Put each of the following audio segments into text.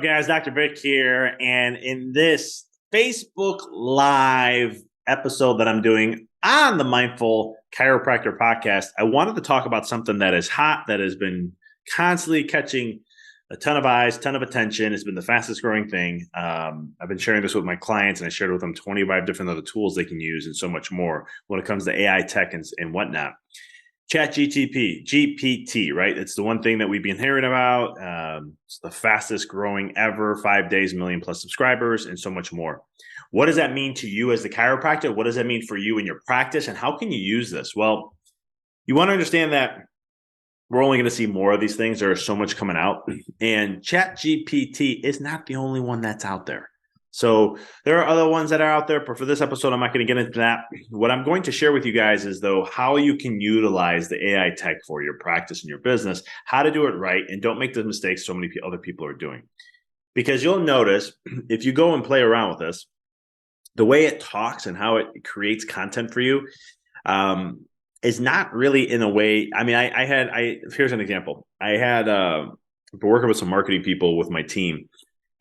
up, guys? Dr. Vic here. And in this Facebook Live episode that I'm doing on the Mindful Chiropractor podcast, I wanted to talk about something that is hot, that has been constantly catching a ton of eyes, ton of attention. It's been the fastest growing thing. I've been sharing this with my clients, and I shared with them 25 different other tools they can use and so much more when it comes to AI tech and whatnot. ChatGPT, GPT, right? It's the one thing that we've been hearing about. It's the fastest growing ever, 5 days, million plus subscribers, and so much more. What does that mean to you as the chiropractor? What does that mean for you in your practice? And how can you use this? Well, you want to understand that we're only going to see more of these things. There is so much coming out. And ChatGPT is not the only one that's out there. So there are other ones that are out there, but for this episode, I'm not going to get into that. What I'm going to share with you guys is, though, how you can utilize the AI tech for your practice and your business, how to do it right, and don't make the mistakes so many other people are doing. Because you'll notice, if you go and play around with this, the way it talks and how it creates content for you is not really in a way. I mean, here's an example. I had been working with some marketing people with my team,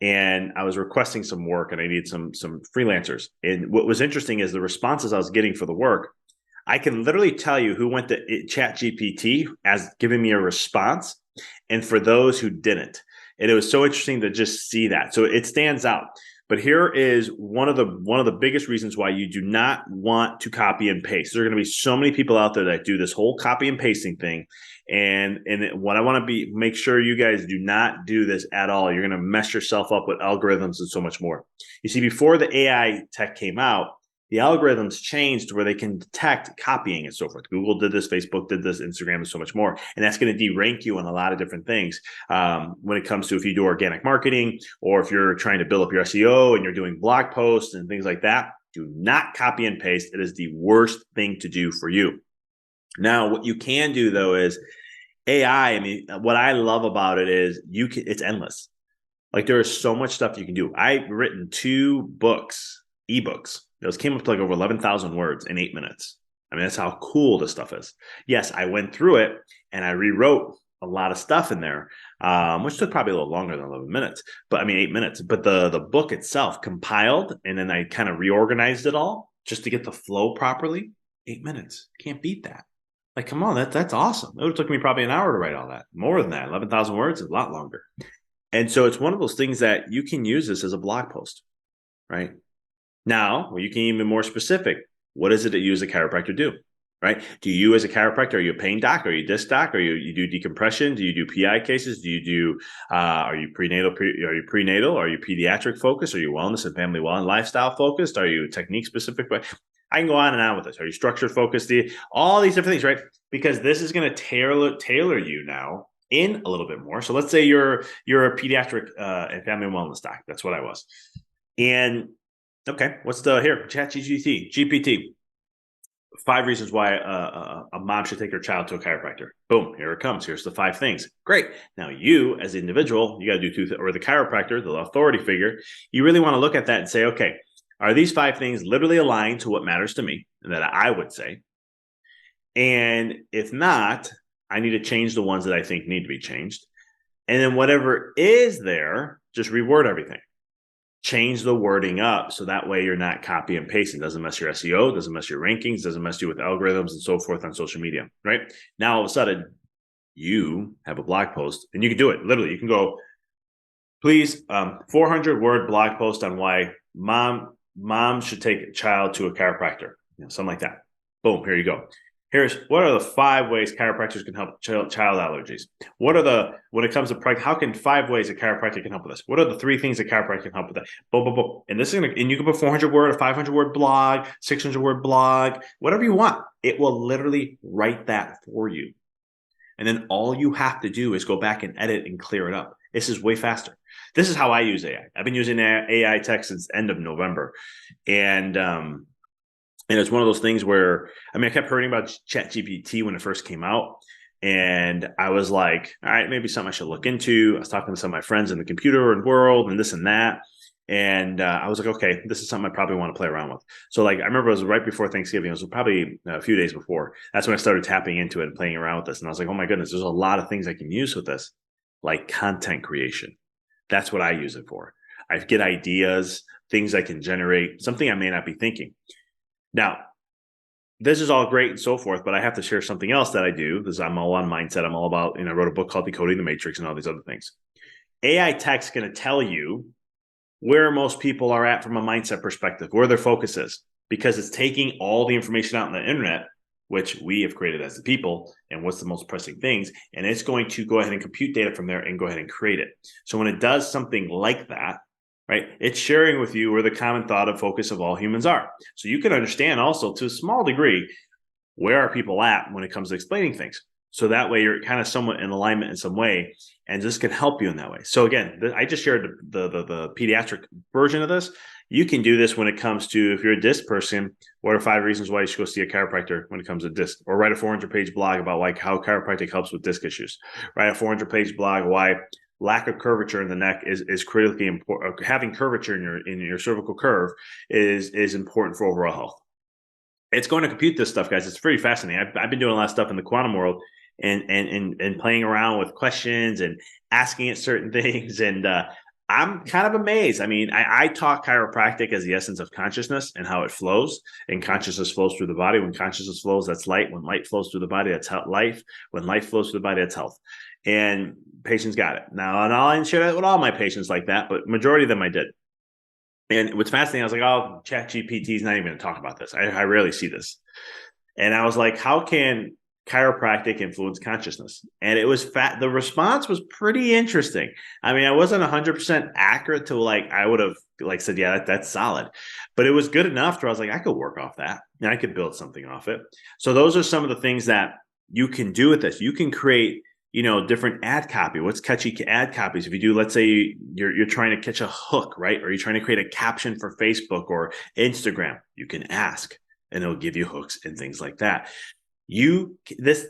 and I was requesting some work, and I needed some freelancers. And what was interesting is the responses I was getting for the work. I can literally tell you who went to ChatGPT as giving me a response, and for those who didn't. And it was so interesting to just see that. So it stands out. But here is one of the biggest reasons why you do not want to copy and paste. There are going to be so many people out there that do this whole copy and pasting thing. And what I want to make sure you guys do not do this at all. You're going to mess yourself up with algorithms and so much more. You see, before the AI tech came out, the algorithms changed to where they can detect copying and so forth. Google did this, Facebook did this, Instagram, and so much more. And that's going to de-rank you on a lot of different things when it comes to if you do organic marketing or if you're trying to build up your SEO and you're doing blog posts and things like that. Do not copy and paste. It is the worst thing to do for you. Now, what you can do, though, is AI. I mean, what I love about it is it's endless. Like, there is so much stuff you can do. I've written 2 books, ebooks. Those came up to like over 11,000 words in 8 minutes. I mean, that's how cool this stuff is. Yes, I went through it and I rewrote a lot of stuff in there, which took probably a little longer than 11 minutes. But I mean, 8 minutes. But the book itself compiled, and then I kind of reorganized it all just to get the flow properly. 8 minutes. Can't beat that. Like, come on, that's awesome. It would have took me probably an hour to write all that. More than that, 11,000 words is a lot longer. And so it's one of those things that you can use this as a blog post, right? Now, you can even more specific. What is it that you as a chiropractor do, right? Do you as a chiropractor, are you a pain doc? Are you a disc doc? Are you do decompression? Do you do PI cases? Do you do, are you prenatal? Are you prenatal? Are you pediatric focused? Are you wellness and family well and lifestyle focused? Are you technique specific? I can go on and on with this. Are you structure focused? All these different things, right? Because this is going to tailor you now in a little bit more. So let's say you're a pediatric and family wellness doc. That's what I was. And okay, what's here? ChatGPT, GPT. 5 reasons why a mom should take her child to a chiropractor. Boom, here it comes. Here's the 5 things. Great. Now you, as an individual, you got to do 2, or the chiropractor, the authority figure, you really want to look at that and say, okay, are these 5 things literally aligned to what matters to me that I would say? And if not, I need to change the ones that I think need to be changed. And then whatever is there, just reword everything. Change the wording up so that way you're not copy and pasting. Doesn't mess your SEO, doesn't mess your rankings, doesn't mess you with algorithms and so forth on social media, right? Now, all of a sudden, you have a blog post and you can do it. Literally, you can go, please, 400-word blog post on why mom should take a child to a chiropractor, something like that. Boom, here you go. Here's what are the 5 ways chiropractors can help child allergies? When it comes to how can 5 ways a chiropractor can help with this? What are the 3 things a chiropractor can help with that? Boom, boom, boom. And this is and you can put 400-word, a 500-word blog, 600-word blog, whatever you want. It will literally write that for you. And then all you have to do is go back and edit and clear it up. This is way faster. This is how I use AI. I've been using AI tech since end of November. And it's one of those things where, I mean, I kept hearing about ChatGPT when it first came out. And I was like, all right, maybe something I should look into. I was talking to some of my friends in the computer world and this and that. And I was like, okay, this is something I probably want to play around with. So like, I remember it was right before Thanksgiving. It was probably a few days before. That's when I started tapping into it and playing around with this. And I was like, oh my goodness, there's a lot of things I can use with this, like content creation. That's what I use it for. I get ideas, things I can generate, something I may not be thinking. Now, this is all great and so forth, but I have to share something else that I do because I'm all on mindset. I'm all about, I wrote a book called Decoding the Matrix and all these other things. AI tech's going to tell you where most people are at from a mindset perspective, where their focus is, because it's taking all the information out on the internet, which we have created as the people, and what's the most pressing things, and it's going to go ahead and compute data from there and go ahead and create it. So when it does something like that, right, it's sharing with you where the common thought of focus of all humans are. So you can understand also to a small degree, where are people at when it comes to explaining things? So that way you're kind of somewhat in alignment in some way, and this can help you in that way. So again, I just shared the pediatric version of this. You can do this when it comes to, if you're a disc person, what are 5 reasons why you should go see a chiropractor when it comes to disc? Or write a 400-page blog about like how chiropractic helps with disc issues. Write a 400-page blog why lack of curvature in the neck is critically important. Having curvature in your cervical curve is important for overall health. It's going to compute this stuff, guys. It's pretty fascinating. I've been doing a lot of stuff in the quantum world and playing around with questions and asking it certain things. And I'm kind of amazed. I mean, I talk chiropractic as the essence of consciousness and how it flows. And consciousness flows through the body. When consciousness flows, that's light. When light flows through the body, that's life. When life flows through the body, that's health. And patients got it. Now, and I'll share that with all my patients like that, but majority of them I did. And what's fascinating, I was like, oh, ChatGPT is not even going to talk about this. I rarely see this. And I was like, how can chiropractic influence consciousness? And it was the response was pretty interesting. I mean, I wasn't 100% accurate to like, I would have like said, yeah, that's solid. But it was good enough to where I was like, I could work off that and I could build something off it. So those are some of the things that you can do with this. You can create different ad copy. What's catchy ad copies? If you do, let's say you're trying to catch a hook, right? Or you're trying to create a caption for Facebook or Instagram, you can ask and it'll give you hooks and things like that.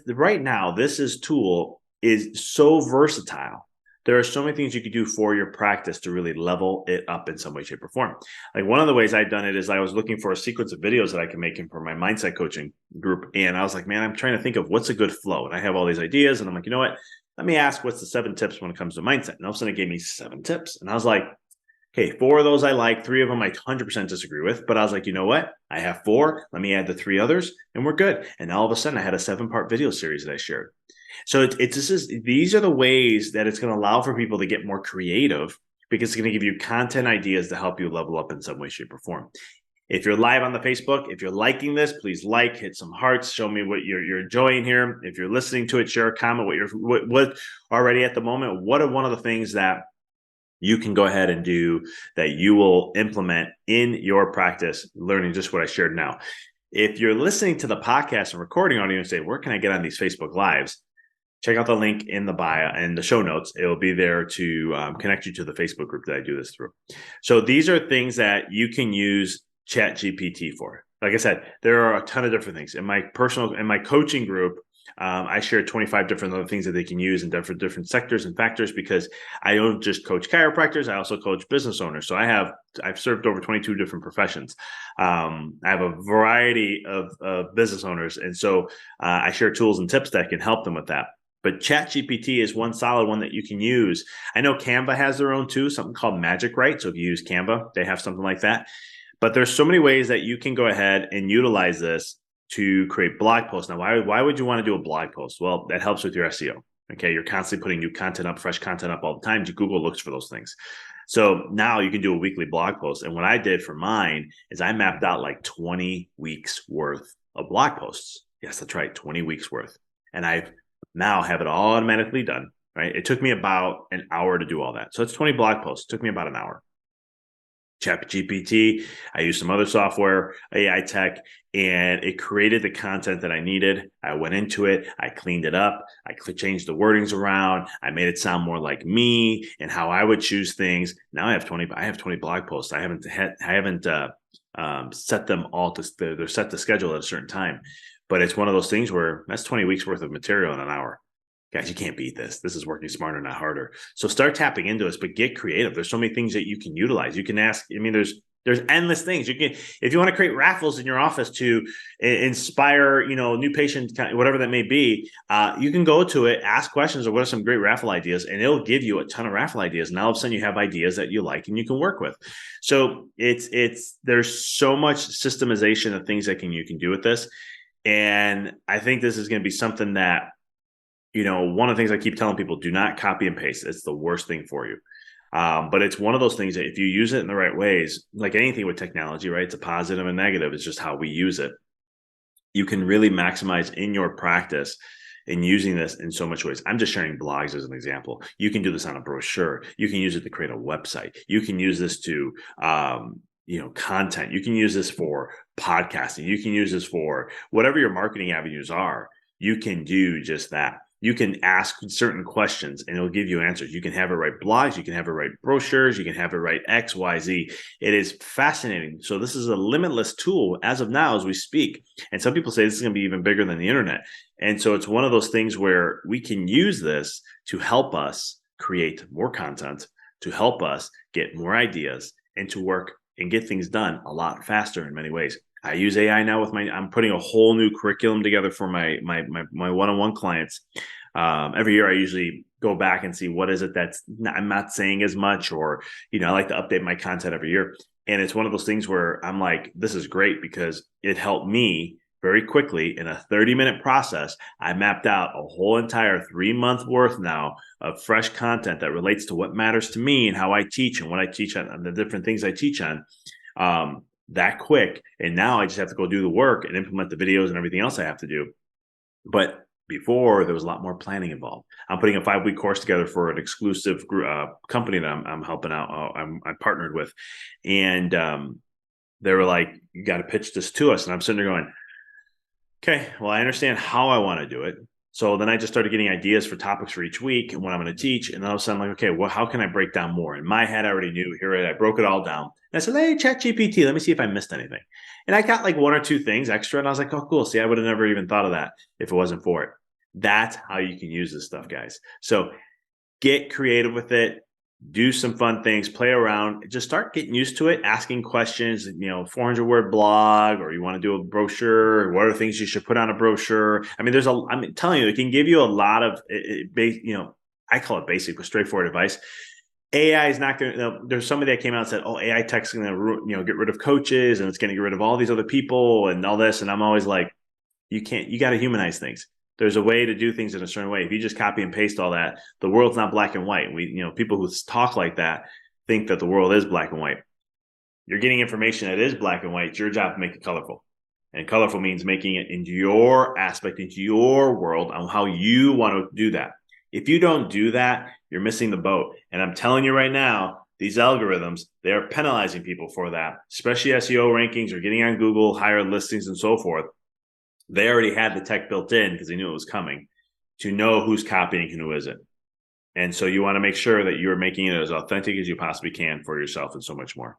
Right now, this tool is so versatile. There are so many things you could do for your practice to really level it up in some way, shape, or form. Like one of the ways I've done it is I was looking for a sequence of videos that I can make for my mindset coaching group. And I was like, man, I'm trying to think of what's a good flow. And I have all these ideas. And I'm like, you know what? Let me ask what's the 7 tips when it comes to mindset. And all of a sudden it gave me 7 tips. And I was like, okay, 4 of those I like, 3 of them I 100% disagree with. But I was like, you know what? I have 4. Let me add the 3 others and we're good. And all of a sudden I had a 7-part video series that I shared. So these are the ways that it's going to allow for people to get more creative because it's going to give you content ideas to help you level up in some way, shape, or form. If you're live on the Facebook, if you're liking this, please hit some hearts, show me what you're enjoying here. If you're listening to it, share a comment what already at the moment. What are one of the things that you can go ahead and do that you will implement in your practice, learning just what I shared now. If you're listening to the podcast and recording audio and say, where can I get on these Facebook Lives? Check out the link in the bio and the show notes. It will be there to connect you to the Facebook group that I do this through. So these are things that you can use ChatGPT for. Like I said, there are a ton of different things. In my coaching group, I share 25 different other things that they can use in different sectors and factors because I don't just coach chiropractors. I also coach business owners. So I've served over 22 different professions. I have a variety of business owners. And so I share tools and tips that can help them with that. But ChatGPT is one solid one that you can use. I know Canva has their own too, something called Magic Write. So if you use Canva, they have something like that. But there's so many ways that you can go ahead and utilize this to create blog posts. Now, why would you want to do a blog post? Well, that helps with your SEO. Okay, you're constantly putting new content up, fresh content up all the time. Google looks for those things. So now you can do a weekly blog post. And what I did for mine is I mapped out like 20 weeks worth of blog posts. Yes, that's right, 20 weeks worth. And I've now have it all automatically done, right? It took me about an hour to do all that. So it's 20 blog posts. It took me about an hour. ChatGPT, I used some other software, AI tech, and it created the content that I needed. I went into it. I cleaned it up. I changed the wordings around. I made it sound more like me and how I would choose things. Now I have 20 blog posts. I haven't set them all they're set to schedule at a certain time. But it's one of those things where that's 20 weeks worth of material in an hour. Guys, you can't beat this. This is working smarter, not harder. So start tapping into this, but get creative. There's so many things that you can utilize. You can ask, there's There's endless things you can. If you want to create raffles in your office to inspire, new patients, whatever that may be, you can go to it, ask questions, or what are some great raffle ideas, and it'll give you a ton of raffle ideas. And all of a sudden, you have ideas that you like and you can work with. So there's so much systemization of things that you can do with this, and I think this is going to be something that, one of the things I keep telling people: do not copy and paste. It's the worst thing for you. But it's one of those things that if you use it in the right ways, like anything with technology, right? It's a positive and negative. It's just how we use it. You can really maximize in your practice in using this in so much ways. I'm just sharing blogs as an example. You can do this on a brochure. You can use it to create a website. You can use this to, content. You can use this for podcasting. You can use this for whatever your marketing avenues are. You can do just that. You can ask certain questions and it'll give you answers. You can have it write blogs. You can have it write brochures. You can have it write X, Y, Z. It is fascinating. So this is a limitless tool as of now, as we speak. And some people say this is going to be even bigger than the internet. And so it's one of those things where we can use this to help us create more content, to help us get more ideas, and to work and get things done a lot faster in many ways. I use AI now I'm putting a whole new curriculum together for my one-on-one clients. Every year I usually go back and see what is it I'm not saying as much, or, I like to update my content every year. And it's one of those things where I'm like, this is great because it helped me very quickly in a 30-minute process. I mapped out a whole entire 3-month worth now of fresh content that relates to what matters to me and how I teach and what I teach on, and the different things I teach on. That quick. And now I just have to go do the work and implement the videos and everything else I have to do. But before, there was a lot more planning involved. I'm putting a 5-week course together for an exclusive company that I'm helping out. I partnered with. And they were like, you got to pitch this to us. And I'm sitting there going, okay, well, I understand how I want to do it. So then I just started getting ideas for topics for each week and what I'm going to teach. And all of a sudden I'm like, okay, well, how can I break down more? In my head, I already knew. Here, I broke it all down. And I said, hey, ChatGPT, let me see if I missed anything. And I got like 1 or 2 things extra. And I was like, oh, cool. See, I would have never even thought of that if it wasn't for it. That's how you can use this stuff, guys. So get creative with it. Do some fun things, play around, just start getting used to it, asking questions, 400-word blog, or you want to do a brochure, what are things you should put on a brochure? I mean, I'm telling you, it can give you a lot of, I call it basic, but straightforward advice. AI is not going to, there's somebody that came out and said, oh, AI tech is going to, get rid of coaches and it's going to get rid of all these other people and all this. And I'm always like, you got to humanize things. There's a way to do things in a certain way. If you just copy and paste all that, the world's not black and white. People who talk like that think that the world is black and white. You're getting information that is black and white. It's your job to make it colorful. And colorful means making it into your aspect, into your world, on how you want to do that. If you don't do that, you're missing the boat. And I'm telling you right now, these algorithms, they're penalizing people for that, especially SEO rankings or getting on Google, higher listings and so forth. They already had the tech built in because they knew it was coming to know who's copying and who isn't. And so you want to make sure that you're making it as authentic as you possibly can for yourself and so much more.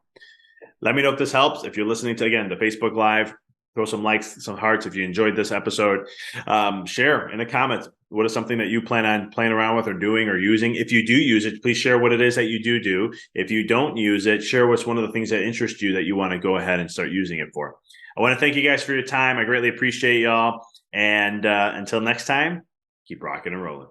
Let me know if this helps. If you're listening to, again, the Facebook Live, throw some likes, some hearts if you enjoyed this episode. Share in the comments. What is something that you plan on playing around with or doing or using? If you do use it, please share what it is that you do. If you don't use it, share what's one of the things that interest you that you want to go ahead and start using it for. I want to thank you guys for your time. I greatly appreciate y'all. And until next time, keep rocking and rolling.